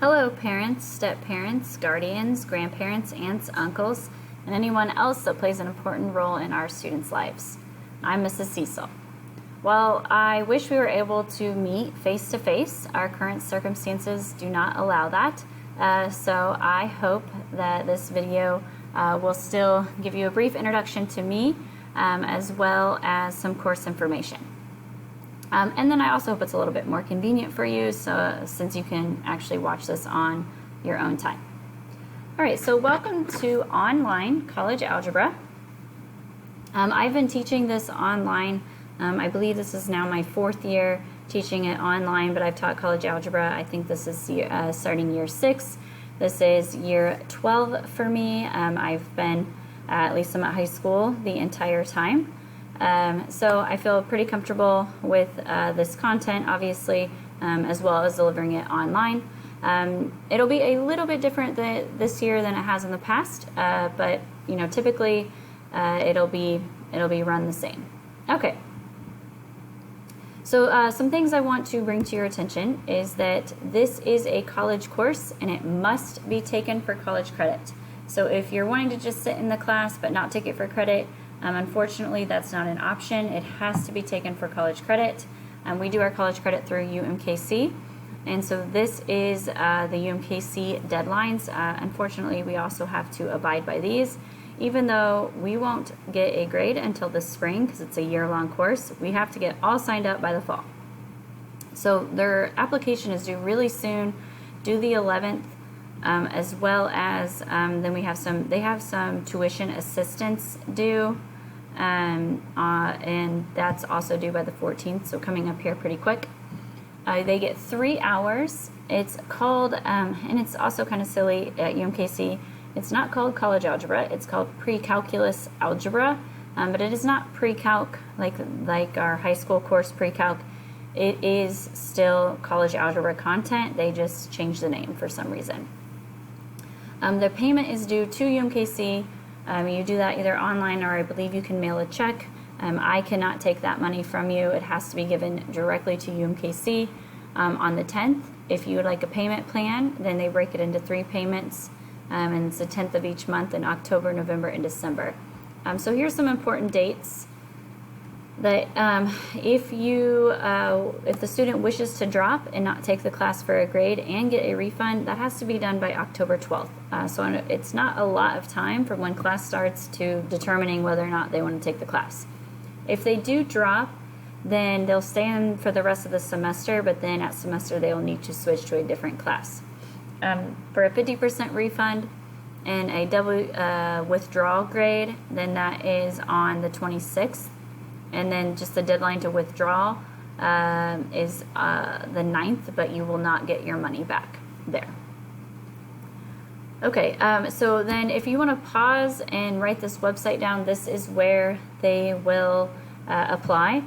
Hello parents, step-parents, guardians, grandparents, aunts, uncles, and anyone else that plays an important role in our students' lives. I'm Mrs. Cecil. While I wish we were able to meet face-to-face, our current circumstances do not allow that. So I hope that this video will still give you a brief introduction to me as well as some course information. And then I also hope it's a little bit more convenient for you, so since you can actually watch this on your own time. All right, so welcome to online college algebra. I've been teaching this online. I believe this is now my 4th year teaching it online, but I've taught college algebra. I think this is starting year 6. This is year 12 for me. I've been at least I'm at high school the entire time. So I feel pretty comfortable with this content, obviously, as well as delivering it online. It'll be a little bit different this year than it has in the past, but you know, typically it'll be run the same. Okay. So some things I want to bring to your attention is that this is a college course and it must be taken for college credit. So if you're wanting to just sit in the class but not take it for credit, unfortunately, that's not an option. It has to be taken for college credit. We do our college credit through UMKC, and so this is the UMKC deadlines. Unfortunately, we also have to abide by these. Even though we won't get a grade until the spring because it's a year-long course, we have to get all signed up by the fall. So their application is due really soon, due the 11th. As well as then they have some tuition assistance due, and that's also due by the 14th, so coming up here pretty quick. They get 3 hours. It's called, and it's also kind of silly at UMKC, it's not called college algebra, it's called pre-calculus algebra, but it is not pre-calc like our high school course pre-calc. It is still college algebra content, they just changed the name for some reason. The payment is due to UMKC. You do that either online or I believe you can mail a check. I cannot take that money from you. It has to be given directly to UMKC on the 10th. If you would like a payment plan, then they break it into 3 payments, and it's the 10th of each month in October, November, and December. So here's some important dates. That if the student wishes to drop and not take the class for a grade and get a refund, that has to be done by October 12th. So it's not a lot of time from when class starts to determining whether or not they want to take the class. If they do drop, then they'll stay in for the rest of the semester, but then at semester they will need to switch to a different class. For a 50% refund and a double withdrawal grade, then that is on the 26th. And then just the deadline to withdraw is the 9th, but you will not get your money back there. Okay, so then if you want to pause and write this website down, this is where they will apply.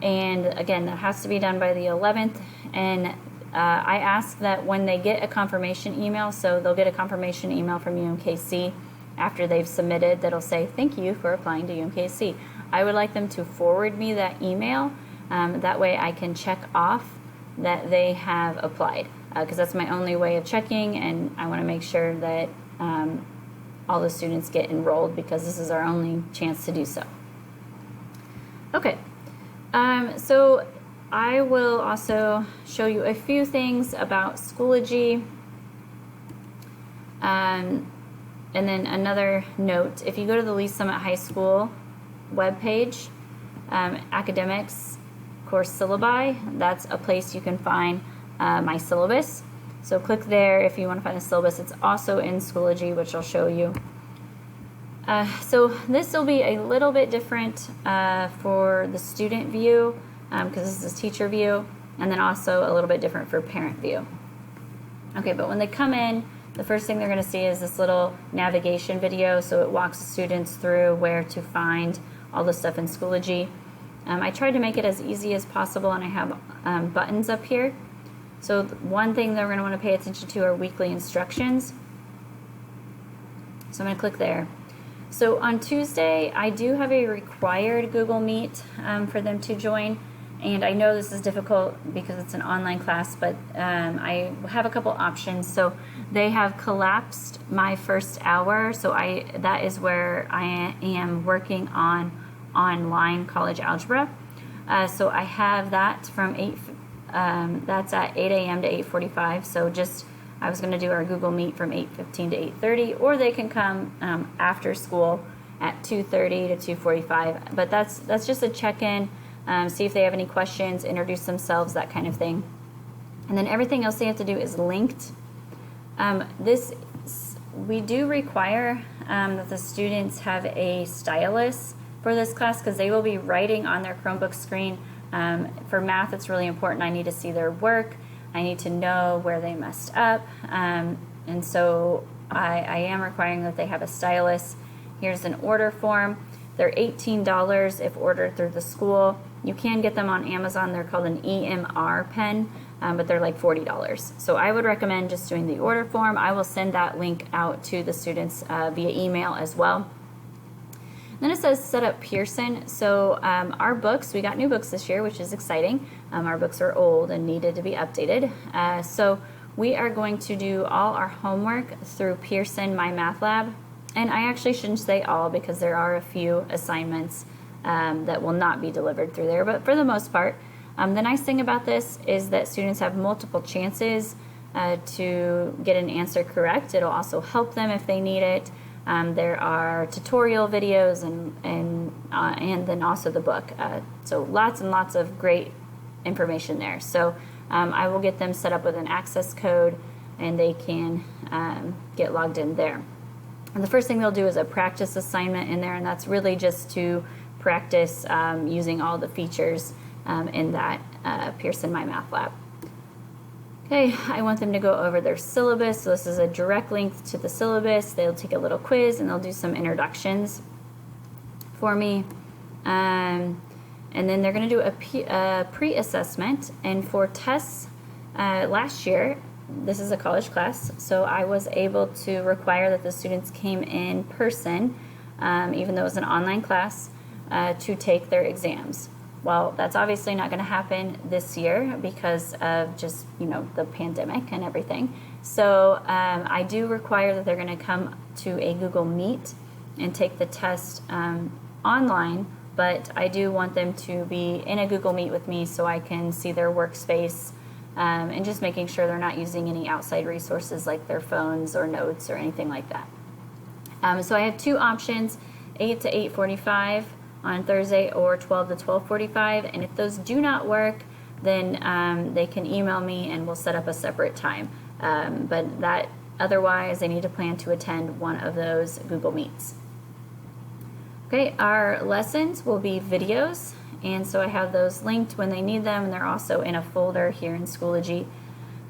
And again, that has to be done by the 11th. And I ask that when they get a confirmation email, so they'll get a confirmation email from UMKC after they've submitted that'll say, thank you for applying to UMKC. I would like them to forward me that email. That way I can check off that they have applied, because that's my only way of checking, and I want to make sure that all the students get enrolled because this is our only chance to do so. Okay, so I will also show you a few things about Schoology. And then another note, if you go to the Lee Summit High School webpage, academics, course syllabi, that's a place you can find my syllabus. So click there if you want to find the syllabus. It's also in Schoology, which I'll show you. So this will be a little bit different for the student view, because this is teacher view, and then also a little bit different for parent view. Okay, but when they come in, the first thing they're going to see is this little navigation video, so it walks the students through where to find all the stuff in Schoology. I tried to make it as easy as possible, and I have buttons up here. So one thing that we're going to want to pay attention to are weekly instructions. So I'm going to click there. So on Tuesday, I do have a required Google Meet for them to join. And I know this is difficult because it's an online class, but I have a couple options. So they have collapsed my first hour. So that is where I am working on online college algebra. So I have that from that's at 8 a.m. to 8:45. So I was going to do our Google Meet from 8:15 to 8:30, or they can come after school at 2:30 to 2:45. But that's just a check-in, see if they have any questions, introduce themselves, that kind of thing. And then everything else they have to do is linked. We do require that the students have a stylus for this class because they will be writing on their Chromebook screen. For math, it's really important. I need to see their work. I need to know where they messed up. And so I am requiring that they have a stylus. Here's an order form. They're $18 if ordered through the school. You can get them on Amazon. They're called an EMR pen, but they're like $40. So I would recommend just doing the order form. I will send that link out to the students via email as well. Then it says set up Pearson. So our books, we got new books this year, which is exciting. Our books are old and needed to be updated. So we are going to do all our homework through Pearson My Math Lab. And I actually shouldn't say all because there are a few assignments that will not be delivered through there. But for the most part, the nice thing about this is that students have multiple chances to get an answer correct. It'll also help them if they need it. There are tutorial videos and then also the book. So lots and lots of great information there. So I will get them set up with an access code and they can get logged in there. And the first thing they'll do is a practice assignment in there, and that's really just to practice using all the features in that Pearson My Math Lab. Okay, I want them to go over their syllabus. So this is a direct link to the syllabus. They'll take a little quiz and they'll do some introductions for me. And then they're going to do a pre-assessment. And for tests last year, this is a college class, so I was able to require that the students came in person, even though it was an online class, to take their exams. Well, that's obviously not going to happen this year because of just, the pandemic and everything. So I do require that they're going to come to a Google Meet and take the test online, but I do want them to be in a Google Meet with me so I can see their workspace and just making sure they're not using any outside resources like their phones or notes or anything like that. So I have two options, 8 to 8:45 on Thursday or 12 to 12:45, and if those do not work, then they can email me and we'll set up a separate time. But that otherwise, they need to plan to attend one of those Google Meets. Okay, our lessons will be videos, and so I have those linked when they need them, and they're also in a folder here in Schoology.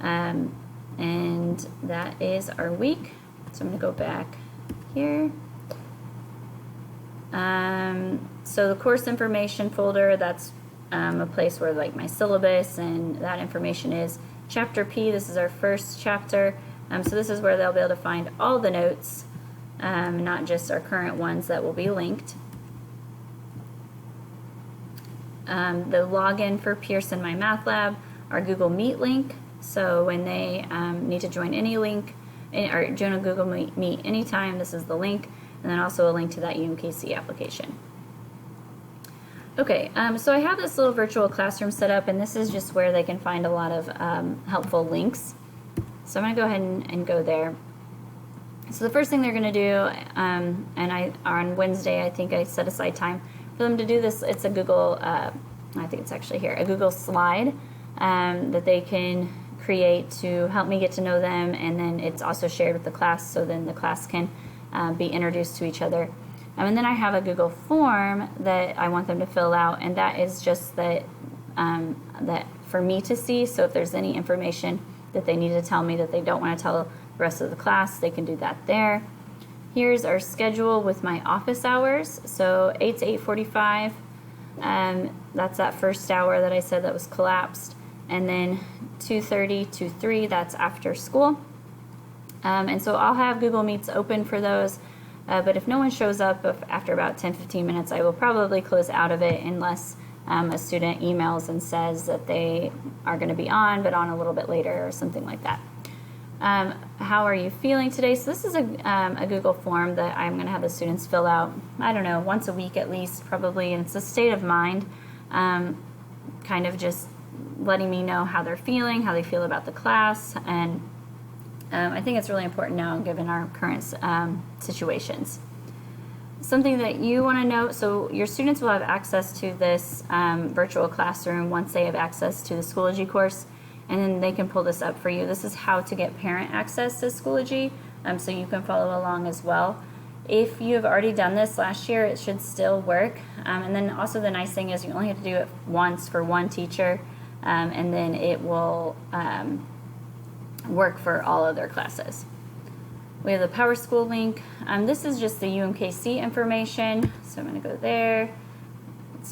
And that is our week. So I'm going to go back here. So the course information folder, that's a place where like my syllabus and that information is. Chapter P, this is our first chapter. So this is where they'll be able to find all the notes, not just our current ones that will be linked. The login for Pearson My Math Lab, our Google Meet link. So when they need to join any link, or join a Google Meet anytime, this is the link. And then also a link to that UMKC application. Okay, so I have this little virtual classroom set up, and this is just where they can find a lot of helpful links. So I'm going to go ahead and go there. So the first thing they're going to do, and on Wednesday, I think I set aside time for them to do this. It's a Google, I think it's actually here, a Google slide that they can create to help me get to know them, and then it's also shared with the class, so then the class can be introduced to each other. And then I have a Google form that I want them to fill out, and that is just that for me to see. So if there's any information that they need to tell me that they don't want to tell the rest of the class, they can do that there. Here's our schedule with my office hours. So 8 to 8:45, that's that first hour that I said that was collapsed. And then 2:30 to 3, that's after school. And so I'll have Google Meets open for those, but if no one shows up after about 10-15 minutes, I will probably close out of it unless a student emails and says that they are going to be on, but on a little bit later or something like that. How are you feeling today? So this is a Google form that I'm going to have the students fill out, I don't know, once a week at least, probably, and it's a state of mind, kind of just letting me know how they're feeling, how they feel about the class, and I think it's really important now given our current situations. Something that you want to note, so your students will have access to this virtual classroom once they have access to the Schoology course, and then they can pull this up for you. This is how to get parent access to Schoology, so you can follow along as well. If you have already done this last year, it should still work. And then also the nice thing is you only have to do it once for one teacher, and then it will work for all other classes. We have the PowerSchool link. This is just the UMKC information, so I'm going to go there.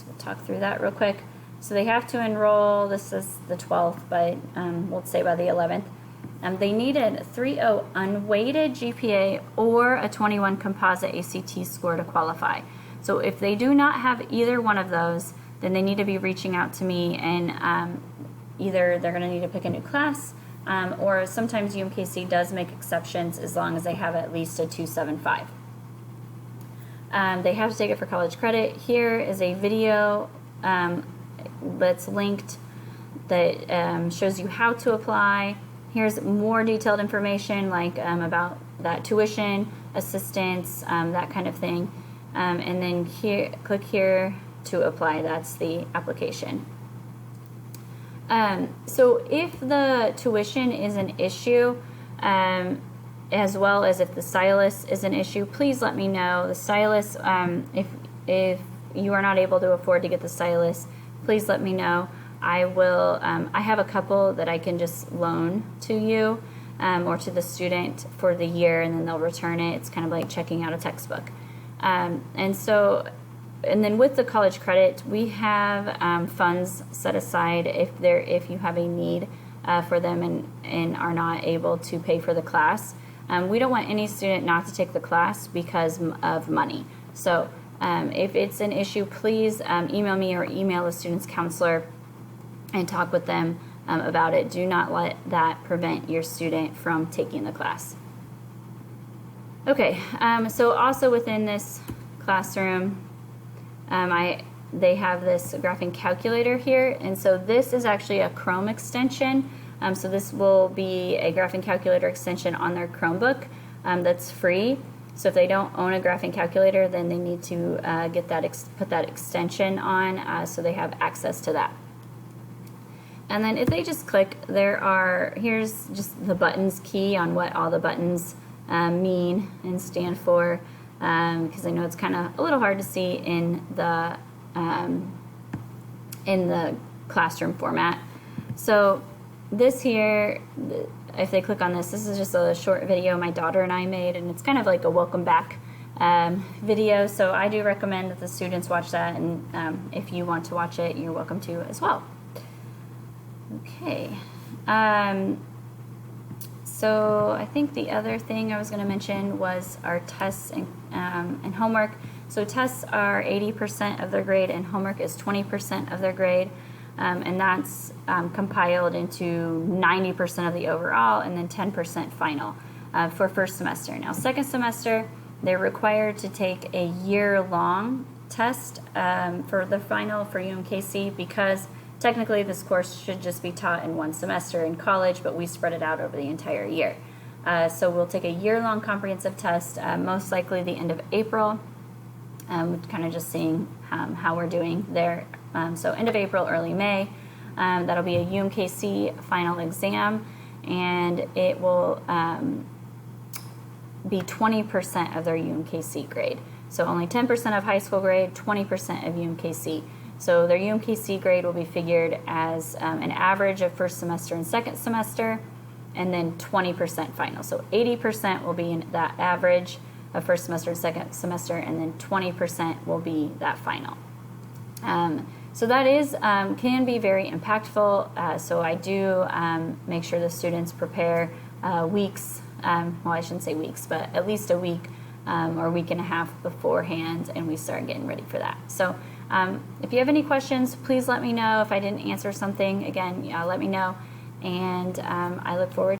We'll talk through that real quick. So they have to enroll, this is the 12th, but we'll say by the 11th. They need a 3.0 unweighted GPA or a 21 composite ACT score to qualify. So if they do not have either one of those, then they need to be reaching out to me, and either they're going to need to pick a new class, or sometimes UMKC does make exceptions as long as they have at least a 275. They have to take it for college credit. Here is a video that's linked that shows you how to apply. Here's more detailed information like about that tuition, assistance, that kind of thing. And then here, click here to apply. That's the application. So if the tuition is an issue, as well as if the Syllabus is an issue, please let me know. The Syllabus, if you are not able to afford to get the Syllabus, please let me know. I will, I have a couple that I can just loan to you or to the student for the year, and then they'll return it. It's kind of like checking out a textbook. And then with the college credit, we have funds set aside if you have a need for them and are not able to pay for the class. We don't want any student not to take the class because of money. So if it's an issue, please email me or email the student's counselor and talk with them about it. Do not let that prevent your student from taking the class. Okay, so also within this classroom, they have this graphing calculator here, and so this is actually a Chrome extension. So this will be a graphing calculator extension on their Chromebook that's free. So if they don't own a graphing calculator, then they need to get that put that extension on so they have access to that. And then if they just click, here's just the buttons key on what all the buttons mean and stand for, because I know it's kind of a little hard to see in the classroom format. So this here, if they click on this is just a short video my daughter and I made, and it's kind of like a welcome back video. So I do recommend that the students watch that, and if you want to watch it, you're welcome to as well. Okay. So I think the other thing I was going to mention was our tests and homework. So tests are 80% of their grade, and homework is 20% of their grade. And that's compiled into 90% of the overall, and then 10% final for first semester. Now, second semester, they're required to take a year-long test for the final for UMKC, because technically this course should just be taught in one semester in college, but we spread it out over the entire year. So we'll take a year-long comprehensive test, most likely the end of April, kind of just seeing how we're doing there. So end of April, early May, that'll be a UMKC final exam, and it will be 20% of their UMKC grade. So only 10% of high school grade, 20% of UMKC. So their UMKC grade will be figured as an average of first semester and second semester, and then 20% final. So 80% will be in that average of first semester and second semester, and then 20% will be that final. So that is can be very impactful. So I do make sure the students prepare weeks, well, I shouldn't say weeks, but at least a week or a week and a half beforehand, and we start getting ready for that. So If you have any questions, please let me know. If I didn't answer something, again, let me know. And I look forward